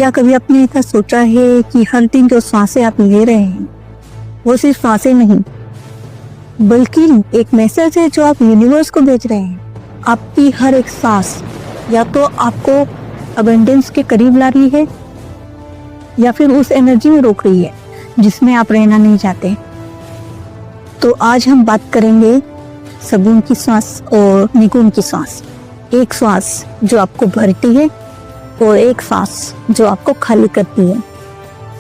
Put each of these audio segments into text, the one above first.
क्या कभी आपने ऐसा सोचा है कि हर दिन जो सांसें आप ले रहे हैं वो सिर्फ सांसें नहीं बल्कि एक मैसेज है जो आप यूनिवर्स को भेज रहे हैं। आपकी हर एक सांस या तो आपको अबंडेंस के करीब ला रही है या फिर उस एनर्जी में रोक रही है जिसमें आप रहना नहीं चाहते। तो आज हम बात करेंगे सगुण की सांस और निगुण की सांस। एक सांस जो आपको भरती है और एक सांस जो आपको खाली करती है।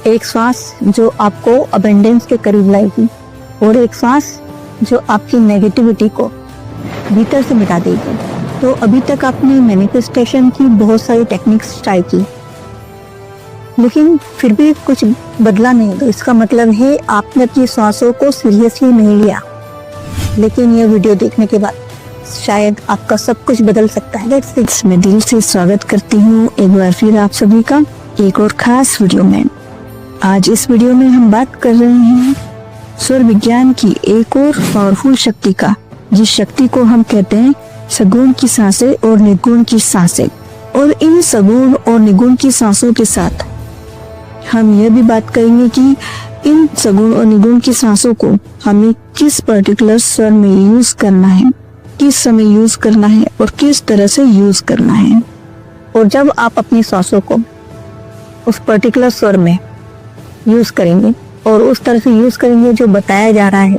एक सांस जो आपको अबंडेंस के करीब लाएगी और एक सांस जो आपकी नेगेटिविटी को भीतर से मिटा देगी। तो अभी तक आपने मैनिफेस्टेशन की बहुत सारी टेक्निक्स ट्राई की लेकिन फिर भी कुछ बदला नहीं, तो इसका मतलब है आपने अपनी सांसों को सीरियसली नहीं लिया। लेकिन ये वीडियो देखने के बाद शायद आपका सब कुछ बदल सकता है। मैं दिल से स्वागत करती हूँ एक बार फिर आप सभी का एक और खास वीडियो में। आज इस वीडियो में हम बात कर रहे हैं स्वर विज्ञान की एक और पावरफुल शक्ति का, जिस शक्ति को हम कहते हैं सगुण की सांसें और निगुण की सांसें। और इन सगुण और निगुण की सांसों के साथ हम यह भी बात करेंगे कि इन सगुण और निगुण की सांसों को हमें किस पर्टिकुलर स्वर में यूज करना है, किस समय यूज करना है और किस तरह से यूज करना है। और जब आप अपनी सांसों को उस पर्टिकुलर स्वर में यूज करेंगे और उस तरह से यूज करेंगे जो बताया जा रहा है,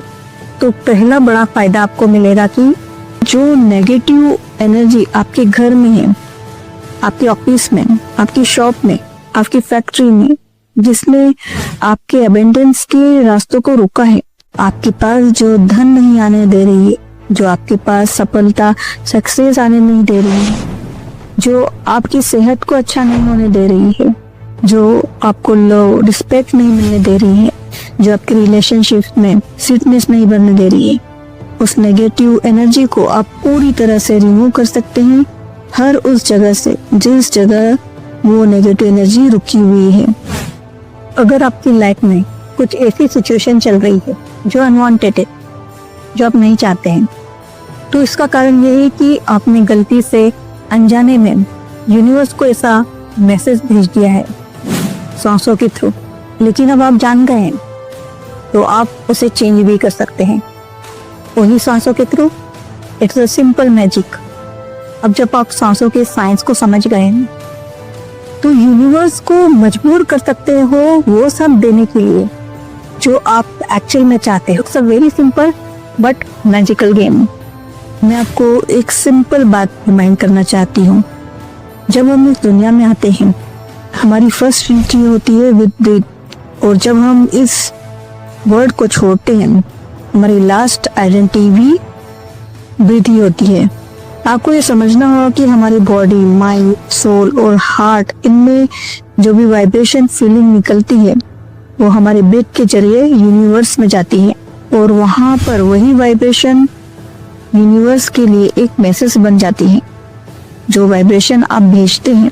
तो पहला बड़ा फायदा आपको मिलेगा कि जो नेगेटिव एनर्जी आपके घर में है, आपके ऑफिस में, आपकी शॉप में, आपकी फैक्ट्री में, जिसने आपके अबेंडेंस के रास्तों को रोका है, आपके पास जो धन नहीं आने दे रही है, जो आपके पास सफलता सक्सेस आने नहीं दे रही है, जो आपकी सेहत को अच्छा नहीं होने दे रही है, जो आपको लो रिस्पेक्ट नहीं मिलने दे रही है, जो आपके रिलेशनशिप में स्वीटनेस नहीं बढ़ने दे रही है, उस नेगेटिव एनर्जी को आप पूरी तरह से रिमूव कर सकते हैं हर उस जगह से जिस जगह वो नेगेटिव एनर्जी रुकी हुई है। अगर आपकी लाइफ में कुछ ऐसी सिचुएशन चल रही है जो अनवांटेड है, जो आप नहीं चाहते हैं, तो इसका कारण ये है कि आपने गलती से अनजाने में यूनिवर्स को ऐसा मैसेज भेज दिया है सांसों के थ्रू। लेकिन अब आप जान गए हैं तो आप उसे चेंज भी कर सकते हैं वही सांसों के through. It's a simple magic. अब जब आप सांसों के साइंस को समझ गए हैं तो यूनिवर्स को मजबूर कर सकते हो वो सब देने के लिए जो आप एक्चुअल में चाहते हो। It's a very simple but magical game. मैं आपको एक सिंपल बात रिमाइंड करना चाहती हूँ। जब हम इस दुनिया में आते हैं हमारी फर्स्ट एंट्री होती है विद ब्रीथ, और जब हम इस वर्ल्ड को छोड़ते हैं हमारी लास्ट आइडेंटिटी भी ब्रीथ ही होती है। आपको ये समझना होगा कि हमारी बॉडी, माइंड, सोल और हार्ट, इनमें जो भी वाइब्रेशन फीलिंग निकलती है वो हमारे ब्रीथ के जरिए यूनिवर्स में जाती है और वहाँ पर वही वाइब्रेशन यूनिवर्स के लिए एक मैसेज बन जाती है। जो वाइब्रेशन आप भेजते हैं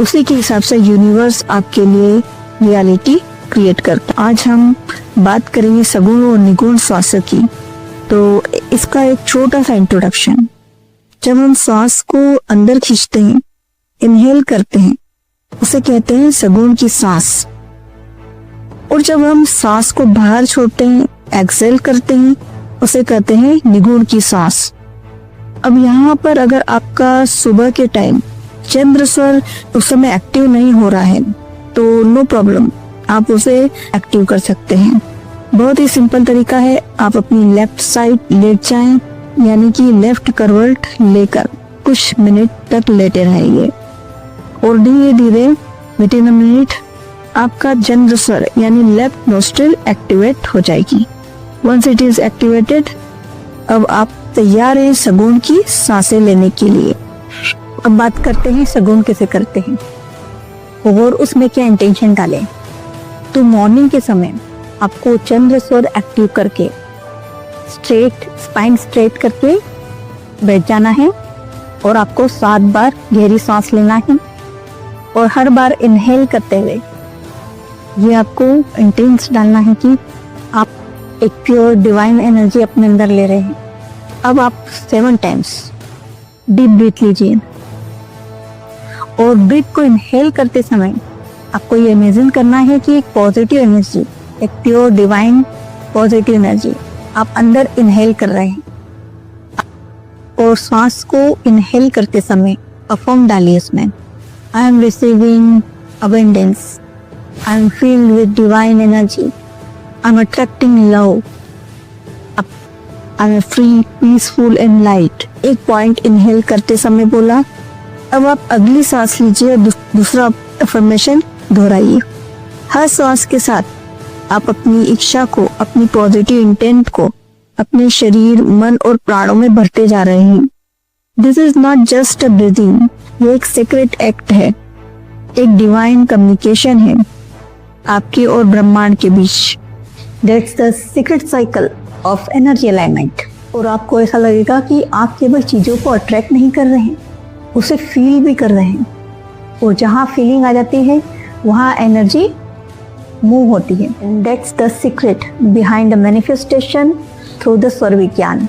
उसी के हिसाब से यूनिवर्स आपके लिए रियलिटी क्रिएट करता है। आज हम बात करेंगे सगुण और निगुण श्वास की। तो इसका एक छोटा सा इंट्रोडक्शन। जब हम सांस को अंदर खींचते हैं, इनहेल करते हैं, उसे कहते हैं सगुण की सांस। और जब हम सांस को बाहर छोड़ते हैं, एक्सहेल करते हैं, उसे कहते हैं निगुण की सांस। अब यहाँ पर अगर आपका सुबह के टाइम चंद्र स्वर उस समय एक्टिव नहीं हो रहा है तो नो प्रॉब्लम, आप उसे एक्टिव कर सकते हैं। बहुत ही सिंपल तरीका है। आप अपनी लेफ्ट साइड लेट जाएं, यानी कि लेफ्ट करवट लेकर कुछ मिनट तक लेटे रहेंगे और धीरे धीरे विद इन अ मिनट आपका चंद्र स्वर यानी लेफ्ट नोस्ट्रिल एक्टिवेट हो जाएगी। वंस इट इज एक्टिवेटेड, अब आप तैयार हैं सगुण की सांसें लेने के लिए। अब बात करते हैं सगुण कैसे करते हैं और उसमें क्या इंटेंशन डालें। तो मॉर्निंग के समय आपको चंद्र स्वर एक्टिव करके स्ट्रेट स्पाइन स्ट्रेट करके बैठ जाना है और आपको 7 बार गहरी सांस लेना है और हर बार इनहेल करते हुए ये आपको इंटेंस डालना है कि आप एक प्योर डिवाइन एनर्जी अपने अंदर ले रहे हैं। अब आप 7 टाइम्स डीप ब्रीथ लीजिए और ब्रीथ को इनहेल करते समय आपको ये इमेजिन करना है कि एक पॉजिटिव एनर्जी, एक प्योर डिवाइन पॉजिटिव एनर्जी आप अंदर इनहेल कर रहे हैं, और सांस को इनहेल करते समय अफर्म डालिए उसमें, I am receiving abundance, I am field with divine energy, I M attracting love, I am free, peaceful and light. एक पॉइंट इनहेल करते समय बोला। अब आप अगली सांस लीजिए, दूसरा अफर्मेशन दोहराइए। हर सांस के साथ आप अपनी इच्छा को, अपनी पॉजिटिव इंटेंट को अपने शरीर, मन और प्राणों में भरते जा रहे हैं। This is not just a breathing, ये एक सीक्रेट एक्ट है, एक डिवाइन कम्युनिकेशन है आपके और ब्रह्मांड के बीच। That's the secret cycle of energy alignment. और आपको ऐसा लगेगा कि आप केवल चीजों को अट्रैक्ट नहीं कर रहे हैं, उसे फील भी कर रहे हैं, और जहाँ फीलिंग आ जाती है वहाँ एनर्जी मूव होती है। That's the secret behind the manifestation through the स्वर विज्ञान।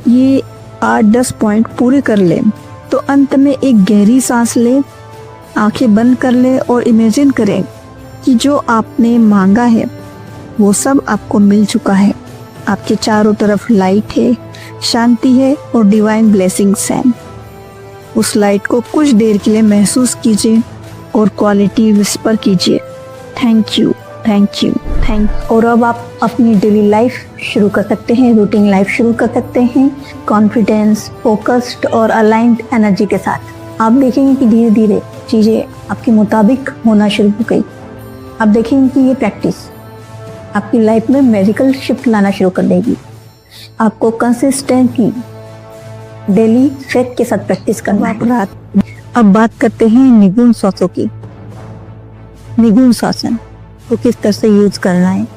ये 8-10 पॉइंट पूरे कर ले तो अंत में एक गहरी सांस ले, आंखें बंद कर ले और इमेजिन करें कि जो आपने मांगा है वो सब आपको मिल चुका है। आपके चारों तरफ लाइट है, शांति है और डिवाइन ब्लेसिंग्स हैं। उस लाइट को कुछ देर के लिए महसूस कीजिए और क्वालिटी विस्पर कीजिए, thank you, thank you, thank. और अब आप अपनी डेली लाइफ शुरू कर सकते हैं, रूटीन लाइफ शुरू कर सकते हैं कॉन्फिडेंस, फोकस्ड और अलाइंड एनर्जी के साथ। आप देखेंगे कि धीरे धीरे चीज़ें आपके मुताबिक होना शुरू हो गई। आप देखेंगे कि ये प्रैक्टिस आपकी लाइफ में मैजिकल शिफ्ट लाना शुरू कर देगी। आपको कंसिस्टेंटली डेली फेथ के साथ प्रैक्टिस करना है। अब बात करते हैं निगुण श्वासों की। निगुण श्वासन को किस तरह से यूज करना है,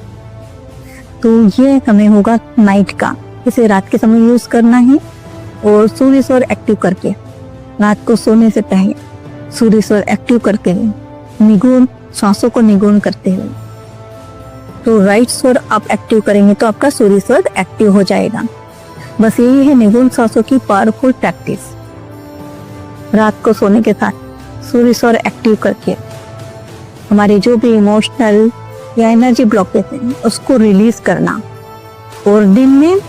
तो ये हमें होगा नाइट का, इसे रात के समय यूज करना है। और सूर्य स्वर एक्टिव करके रात को सोने से पहले सूर्य स्वर एक्टिव करके निगुण श्वासों को निगुण करते हुए, तो राइट स्वर आप एक्टिव करेंगे तो आपका सूर्य स्वर एक्टिव हो जाएगा। बस यही है निगुण श्वासों की पावरफुल प्रैक्टिस। रात को सोने के साथ सूर्य स्वर एक्टिव करके हमारे जो भी इमोशनल या एनर्जी ब्लॉकेज है उसको रिलीज करना, और दिन में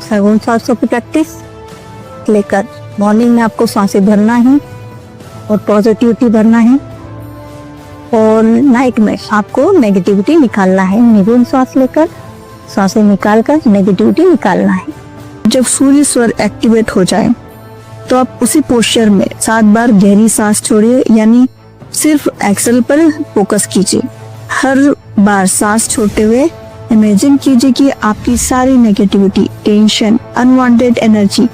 सगुण श्वासों की प्रैक्टिस लेकर मॉर्निंग में आपको सांसें भरना है और पॉजिटिविटी भरना है, और नाइट में आपको नेगेटिविटी निकालना है। निगुण श्वास लेकर सांसें निकालकर नेगेटिविटी निकालना है। जब सूर्य स्वर एक्टिवेट हो जाए तो आप उसी पोस्चर में 7 बार गहरी सांस छोड़िए, यानी सिर्फ एक्सेल पर फोकस कीजिए। हर बार सांस छोड़ते हुए इमेजिन कीजिए कि आपकी सारी नेगेटिविटी, टेंशन, अनवांटेड एनर्जी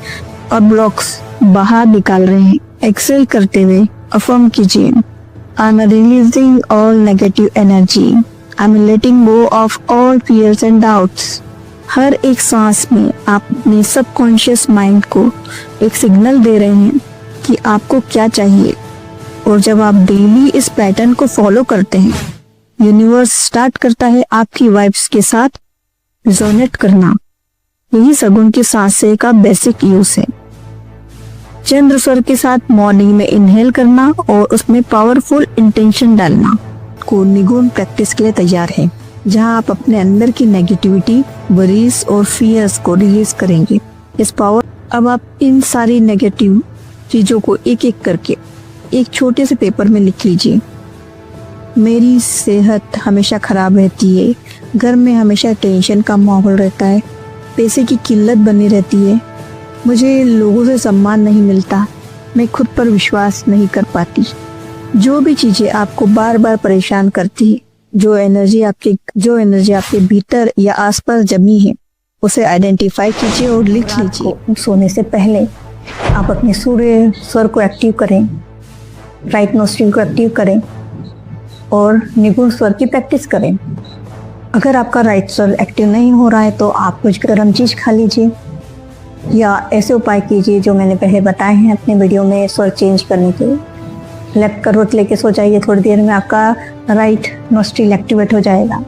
और ब्लॉक्स बाहर निकाल रहे हैं। एक्सेल करते हुए अफर्म कीजिए, I am releasing all negative energy, I am letting go of all fears and doubts. हर एक सांस में आप अपने सबकॉन्शियस माइंड को एक सिग्नल दे रहे हैं कि आपको क्या चाहिए, और जब आप डेली इस पैटर्न को फॉलो करते हैं, यूनिवर्स स्टार्ट करता है आपकी वाइब्स के साथ रिजोनेट करना। यही सगुण की सांसें का बेसिक यूज है। चंद्र स्वर के साथ मॉर्निंग में इनहेल करना और उसमें पावरफुल इंटेंशन डालना को निगुण प्रैक्टिस के लिए तैयार है, जहां आप अपने अंदर की नेगेटिविटी, वरीज और फियर्स को रिलीज करेंगे। इस पावर अब आप इन सारी नेगेटिव चीजों को एक एक करके एक छोटे से पेपर में लिख लीजिए। मेरी सेहत हमेशा खराब रहती है, घर में हमेशा टेंशन का माहौल रहता है, पैसे की किल्लत बनी रहती है, मुझे लोगों से सम्मान नहीं मिलता, मैं खुद पर विश्वास नहीं कर पाती। जो भी चीजें आपको बार बार परेशान करती है, जो एनर्जी आपके भीतर या आसपास जमी है, उसे आइडेंटिफाई कीजिए और लिख लीजिए। सोने से पहले आप अपने सूर्य स्वर को एक्टिव करें, राइट नोस्ट्रिल को एक्टिव करें और निगुण स्वर की प्रैक्टिस करें। अगर आपका राइट स्वर एक्टिव नहीं हो रहा है तो आप कुछ गर्म चीज खा लीजिए, या ऐसे उपाय कीजिए जो मैंने पहले बताए हैं अपने वीडियो में स्वर चेंज करने के लिए। लेफ्ट करवट लेके सो जाइए, थोड़ी देर में आपका राइट नोस्ट्रिल एक्टिवेट हो जाएगा,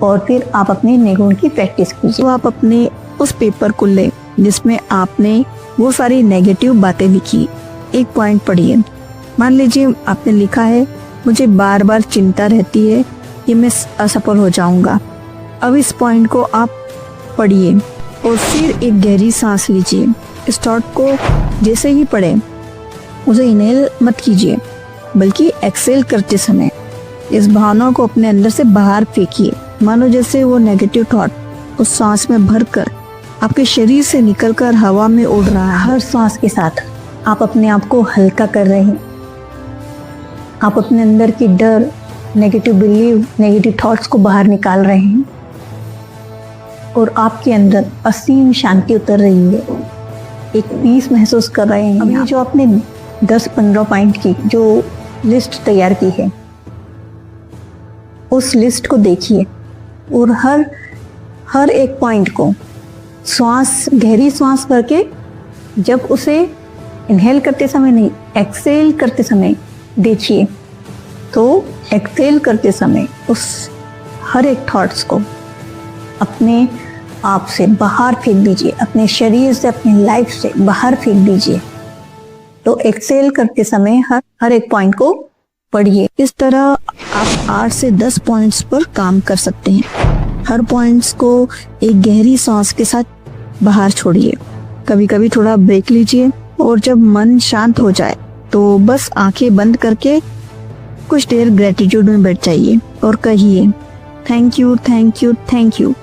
और फिर आप अपनी निगुण की प्रैक्टिस कीजिए। तो आप अपने उस पेपर को लें जिसमें आपने वो सारी नेगेटिव बातें लिखी, एक पॉइंट पढ़िए। मान लीजिए आपने लिखा है मुझे बार बार चिंता रहती है कि मैं असफल हो जाऊंगा। अब इस पॉइंट को आप पढ़िए और फिर एक गहरी सांस लीजिए। इस थॉट को जैसे ही पढ़े उसे इनहेल मत कीजिए, बल्कि एक्सेल करते समय इस भावना को अपने अंदर से बाहर फेंकिए। मानो जैसे वो नेगेटिव थॉट उस सांस में भरकर आपके शरीर से निकलकर हवा में उड़ रहा है। हर सांस के साथ आप अपने आप को हल्का कर रहे हैं। आप अपने अंदर की डर, नेगेटिव बिलीव, नेगेटिव थॉट्स को बाहर निकाल रहे हैं और आपके अंदर असीम शांति उतर रही है। एक पीस महसूस कर रहे हैं। अभी जो आपने 10-15 पॉइंट की जो लिस्ट तैयार की है, उस लिस्ट को देखिए और हर एक पॉइंट को गहरी सांस करके, जब उसे इनहेल करते समय नहीं, एक्सेल करते समय देखिए, तो एक्सेल करते समय उस हर एक थॉट्स को अपने आप से बाहर फेंक दीजिए, अपने शरीर से, अपनी लाइफ से बाहर फेंक दीजिए। तो एक्सेल करते समय हर एक पॉइंट को पढ़िए। इस तरह आप 8 से 10 पॉइंट्स पर काम कर सकते हैं। हर पॉइंट्स को एक गहरी सांस के साथ बाहर छोड़िए। कभी कभी थोड़ा ब्रेक लीजिए और जब मन शांत हो जाए तो बस आंखें बंद करके कुछ देर ग्रेटिट्यूड में बैठ जाइए और कहिए, thank you, thank you, thank you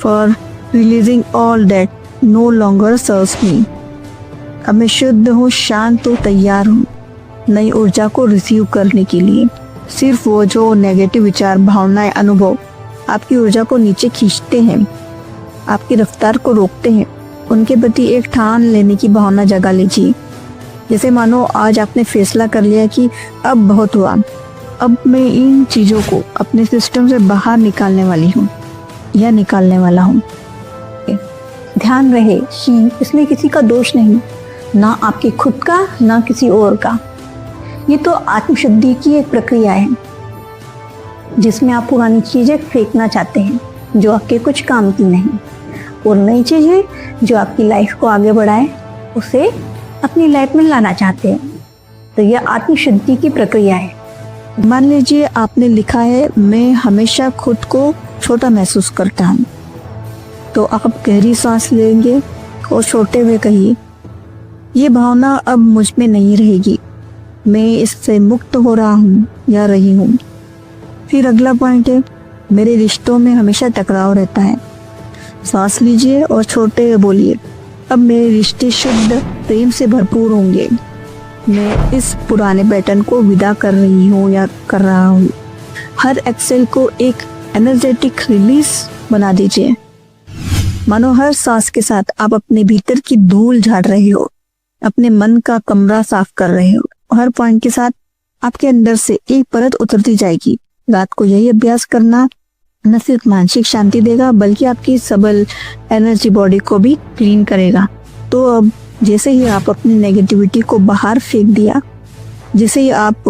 for releasing all that no longer serves me. अब मैं शुद्ध हूँ, शांत हूँ, तैयार हूँ नई ऊर्जा को रिसीव करने के लिए। सिर्फ वो जो नेगेटिव विचार, भावनाएं, अनुभव आपकी ऊर्जा को नीचे खींचते हैं, आपकी रफ्तार को रोकते हैं, उनके प्रति एक ठान लेने की भावना जगा लीजिए। जैसे मानो आज आपने फैसला कर लिया कि अब बहुत हुआ, अब मैं इन चीज़ों को अपने सिस्टम से बाहर निकालने वाली हूँ या निकालने वाला हूँ। ध्यान रहे कि इसमें किसी का दोष नहीं, ना आपके खुद का, ना किसी और का। ये तो आत्मशुद्धि की एक प्रक्रिया है जिसमें आप पुरानी चीज़ें फेंकना चाहते हैं जो आपके कुछ काम की नहीं, और नई चीज़ें जो आपकी लाइफ को आगे बढ़ाए उसे अपनी लाइफ में लाना चाहते हैं। तो यह आत्मशुद्धि की प्रक्रिया है। मान लीजिए आपने लिखा है, मैं हमेशा खुद को छोटा महसूस करता हूँ, तो आप गहरी सांस लेंगे और छोटे हुए कहिए, ये भावना अब मुझ में नहीं रहेगी, मैं इससे मुक्त हो रहा हूँ या रही हूँ। फिर अगला पॉइंट है, मेरे रिश्तों में हमेशा टकराव रहता है। सांस लीजिए और छोटे बोलिए, अब मेरे रिश्ते शुद्ध प्रेम से भरपूर होंगे, मैं इस पुराने पैटर्न को विदा कर रही हूँ या कर रहा हूँ। हर एक्सेल को एक एनर्जेटिक रिलीज बना दीजिए। मानो हर सांस के साथ आप अपने भीतर की धूल झाड़ रहे हो, अपने मन का कमरा साफ कर रहे हो। हर पॉइंट के साथ आपके अंदर से एक परत उतरती जाएगी। रात को यही अभ्यास करना न सिर्फ मानसिक शांति देगा, बल्कि आपकी सबल एनर्जी बॉडी को भी क्लीन करेगा। तो अब जैसे ही आप अपनी नेगेटिविटी को बाहर फेंक दिया, जैसे ही आप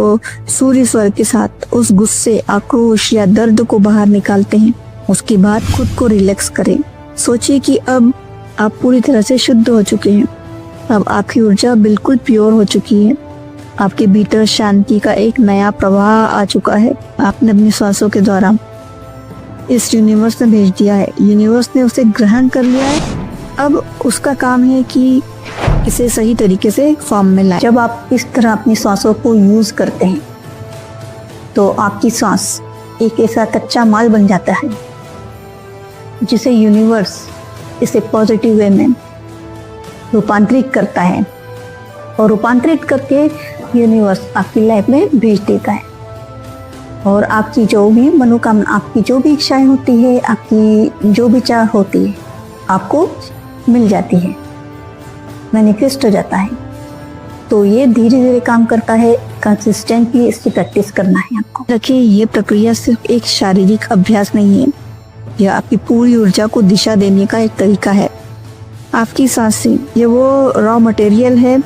सूर्य स्वर के साथ उस गुस्से, आक्रोश या दर्द को बाहर निकालते हैं, उसके बाद खुद को रिलैक्स करें। सोचिए कि अब आप पूरी तरह से शुद्ध हो चुके हैं। अब आपकी ऊर्जा बिल्कुल प्योर हो चुकी है। आपके भीतर शांति का एक नया प्रवाह आ चुका है। आपने अपनी सांसों के द्वारा इस यूनिवर्स में भेज दिया है, यूनिवर्स ने उसे ग्रहण कर लिया है। अब उसका काम है कि इसे सही तरीके से फॉर्म में लाए। जब आप इस तरह अपनी सांसों को यूज करते हैं तो आपकी सांस एक ऐसा कच्चा माल बन जाता है जिसे यूनिवर्स इसे पॉजिटिव वे में रूपांतरित करता है, और रूपांतरित करके यूनिवर्स आपकी लाइफ में भेज देता है। और आपकी जो भी मनोकामना, आपकी जो भी इच्छाएं होती है, आपकी जो भी चाह होती है, आपको मिल जाती है, मैनिफेस्ट हो जाता है। तो ये धीरे धीरे काम करता है, कंसिस्टेंटली इसकी प्रैक्टिस करना है आपको। देखिए, ये प्रक्रिया सिर्फ एक शारीरिक अभ्यास नहीं है, यह आपकी पूरी ऊर्जा को दिशा देने का एक तरीका है। आपकी सांसें ये वो रॉ मटेरियल है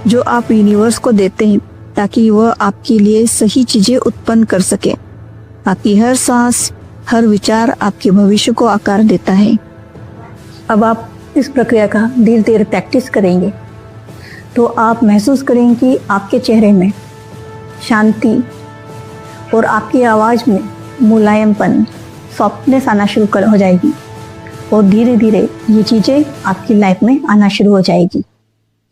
जो आप यूनिवर्स को देते हैं ताकि वह आपके लिए सही चीजें उत्पन्न कर सके। आपकी हर सांस, हर विचार आपके भविष्य को आकार देता है। अब आप इस प्रक्रिया का धीरे धीरे प्रैक्टिस करेंगे तो आप महसूस करेंगे कि आपके चेहरे में शांति, और आपकी आवाज़ में मुलायमपन, सॉफ्टनेस आना शुरू हो जाएगी और धीरे धीरे ये चीज़ें आपकी लाइफ में आना शुरू हो जाएगी।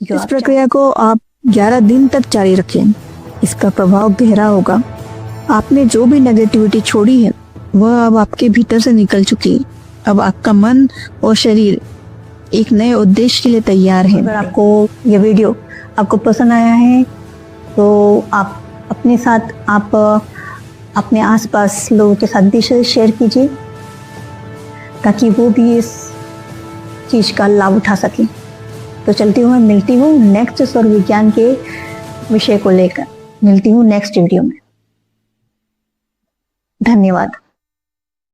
इस प्रक्रिया को आप 11 दिन तक जारी रखें। इसका प्रभाव गहरा होगा। आपने जो भी नेगेटिविटी छोड़ी है वह अब आपके भीतर से निकल चुकी है। अब आपका मन और शरीर एक नए उद्देश्य के लिए तैयार है। अगर आपको ये वीडियो आपको पसंद आया है तो आप अपने साथ, आप अपने आसपास लोगों के साथ भी शेयर कीजिए ताकि वो भी इस चीज़ का लाभ उठा सकें। तो चलती हूँ, मैं मिलती हूँ नेक्स्ट स्वर विज्ञान के विषय को लेकर। मिलती हूँ नेक्स्ट वीडियो में। धन्यवाद।